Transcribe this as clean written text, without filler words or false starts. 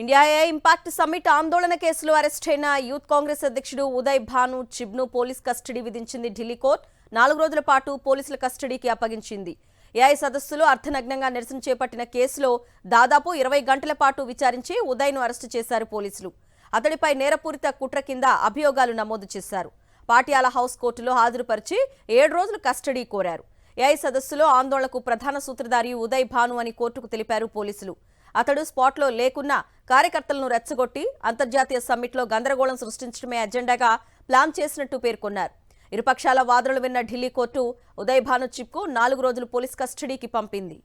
India ఏ impact summit ఆందోళన కేసులో arrest అయిన యూత్ కాంగ్రెస్ అధ్యక్షుడు ఉదయ్ భాను చిబ్ను పోలీస్ కస్టడీ విధించింది ఢిల్లీ కోర్టు 4 రోజుల పాటు పోలీసుల కస్టడీకి అప్పగించింది. ఏఐ సదస్సులో అర్థనగ్నంగా నిరసన చేపట్టిన కేసులో దాదాపు 20 గంటల పాటు విచారించి ఉదయ్ను అరెస్టు చేశారు పోలీసులు. అతడిపై నేరపూరిత కుట్ర కింద అభియోగాలు నమోదు చేశారు. పాటియాల హౌస్ కోర్టులో హాజరుపరిచి 7 రోజులు కస్టడీ కోరారు. ఏఐ సదస్సులో ఆందోళనకు ప్రధాన సూత్రధారి ఉదయ్ భాను అని కోర్టుకు తెలిపారు పోలీసులు. అతడు స్పాట్లో లేకున్నా కార్యకర్తలను రెచ్చగొట్టి అంతర్జాతీయ సమ్మిట్లో గందరగోళం సృష్టించడమే అజెండాగా ప్లాన్ చేసినట్టు పేర్కొన్నారు. ఇరుపక్షాల వాదనలు విన్న ఢిల్లీ కోర్టు ఉదయ్ భాను చిబ్కు 4 రోజులు పోలీస్ కస్టడీకి పంపింది.